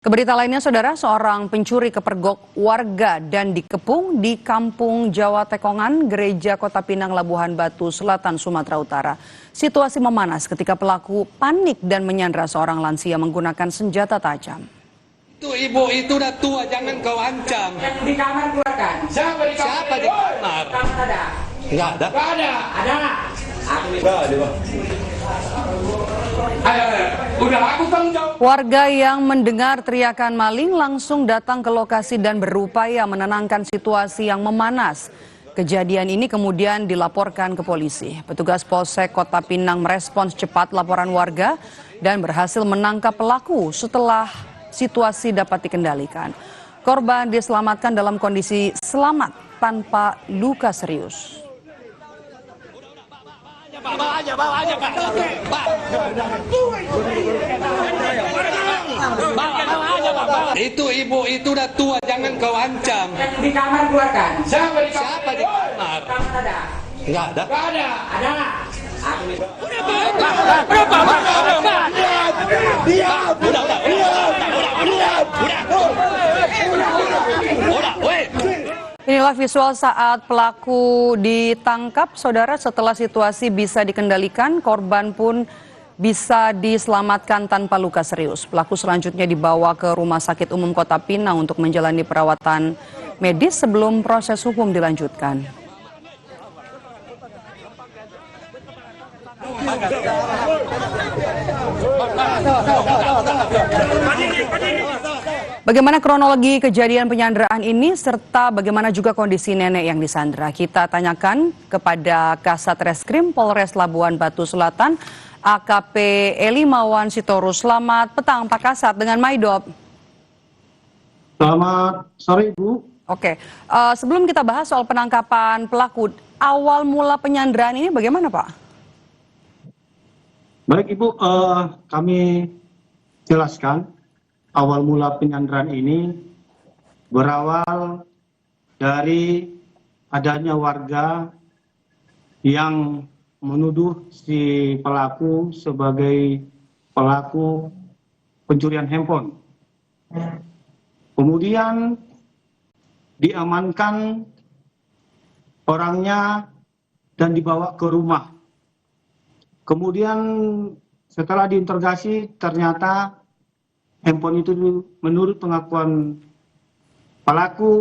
Keberita lainnya, saudara, seorang pencuri kepergok warga dan dikepung di Kampung Jawa Tekongan, Gereja Kota Pinang, Labuhan Batu Selatan, Sumatera Utara. Situasi memanas ketika pelaku panik dan menyandra seorang lansia menggunakan senjata tajam. Itu ibu itu udah tua, jangan kau ancam. Yang di kamar keluarkan. Siapa di kamar? Kamar ada. Enggak ada. Enggak ada. Ada. Enggak ada, Bang. Ayo, udah aku tanggung jawab. Warga yang mendengar teriakan maling langsung datang ke lokasi dan berupaya menenangkan situasi yang memanas. Kejadian ini kemudian dilaporkan ke polisi. Petugas Polsek Kota Pinang merespons cepat laporan warga dan berhasil menangkap pelaku setelah situasi dapat dikendalikan. Korban diselamatkan dalam kondisi selamat tanpa luka serius. Bawa aja, Pak. Bawa aja, Pak. Itu ibu itu udah tua, jangan kau ancam. Yang di kamar keluarkan. Siapa di kamar? Kamar ada. Enggak ada. Enggak ada. Ada. Inilah visual saat pelaku ditangkap, saudara. Setelah situasi bisa dikendalikan, korban pun bisa diselamatkan tanpa luka serius. Pelaku selanjutnya dibawa ke Rumah Sakit Umum Kota Pinang untuk menjalani perawatan medis sebelum proses hukum dilanjutkan. Bagaimana kronologi kejadian penyanderaan ini serta bagaimana juga kondisi nenek yang disandra? Kita tanyakan kepada Kasat Reskrim Polres Labuhan Batu Selatan, AKP Elimawan Sitorus. Selamat petang Pak Kasat dengan Maidop. Selamat sore Ibu. Oke, sebelum kita bahas soal penangkapan pelaku, awal mula penyanderaan ini bagaimana Pak? Baik Ibu, kami jelaskan. Awal mula penyanderaan ini berawal dari adanya warga yang menuduh si pelaku sebagai pelaku pencurian handphone. Kemudian diamankan orangnya dan dibawa ke rumah. Kemudian setelah diinterogasi ternyata handphone itu menurut pengakuan pelaku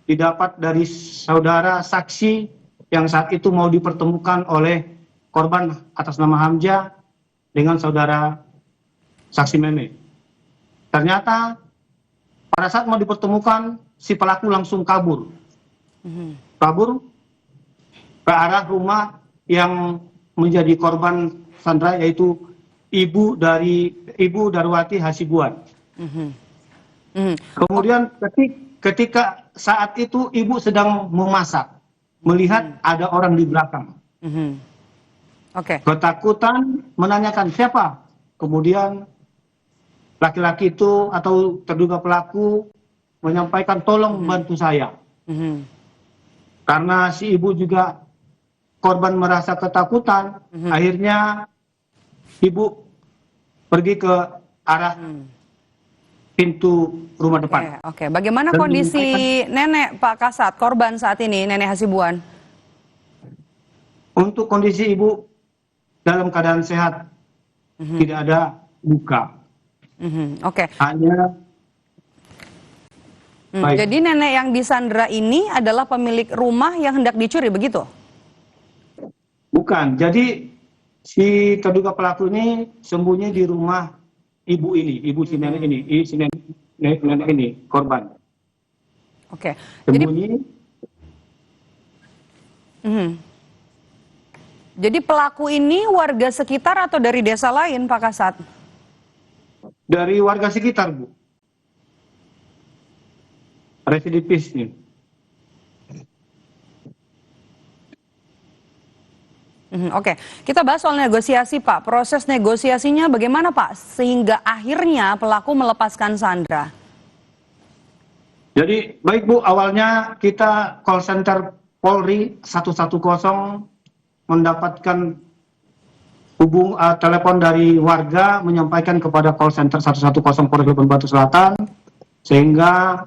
didapat dari saudara saksi yang saat itu mau dipertemukan oleh korban atas nama Hamzah dengan saudara saksi Meme. Ternyata pada saat mau dipertemukan si pelaku langsung kabur. Kabur ke arah rumah yang menjadi korban sandra, yaitu Ibu Darwati Hasibuan. Kemudian ketika saat itu ibu sedang memasak, melihat ada orang di belakang. Ketakutan menanyakan siapa. Kemudian laki-laki itu atau terduga pelaku menyampaikan tolong bantu saya. Karena si ibu juga korban merasa ketakutan, akhirnya ibu pergi ke arah pintu rumah depan. Oke. Bagaimana kondisi nenek Pak Kasat, korban saat ini, Nenek Hasibuan? Untuk kondisi ibu dalam keadaan sehat, tidak ada luka. Hanya jadi nenek yang disandra ini adalah pemilik rumah yang hendak dicuri, begitu? Bukan. Jadi si terduga pelaku ini sembunyi di rumah ibu ini, ibu si nenek ini, si nenek ini, korban. Oke. Sembunyi. Jadi pelaku ini warga sekitar atau dari desa lain, Pak Kasat? Dari warga sekitar, Bu. Residivis nih. Oke, kita bahas soal negosiasi Pak. Proses negosiasinya bagaimana Pak? Sehingga akhirnya pelaku melepaskan Sandra. Jadi baik Bu, awalnya kita call center Polri 110 mendapatkan telepon dari warga menyampaikan kepada call center 110 Polres Labuan Batu Selatan, sehingga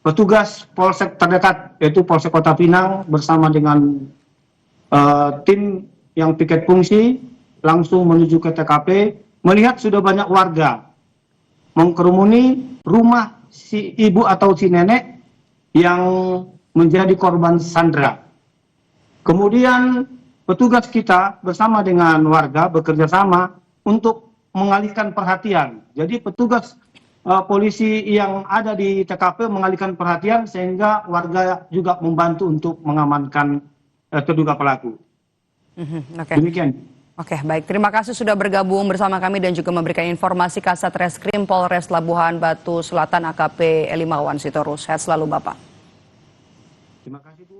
petugas polsek terdekat yaitu Polsek Kota Pinang bersama dengan tim yang piket fungsi langsung menuju ke TKP, melihat sudah banyak warga mengkerumuni rumah si ibu atau si nenek yang menjadi korban sandra. Kemudian petugas kita bersama dengan warga bekerja sama untuk mengalihkan perhatian. Jadi petugas polisi yang ada di TKP mengalihkan perhatian sehingga warga juga membantu untuk mengamankan terduga pelaku. Demikian. Oke, baik. Terima kasih sudah bergabung bersama kami dan juga memberikan informasi Kasat Reskrim Polres Labuhan Batu Selatan AKP Eli Marwan Sitorus. Sehat selalu, Bapak. Terima kasih, Bu.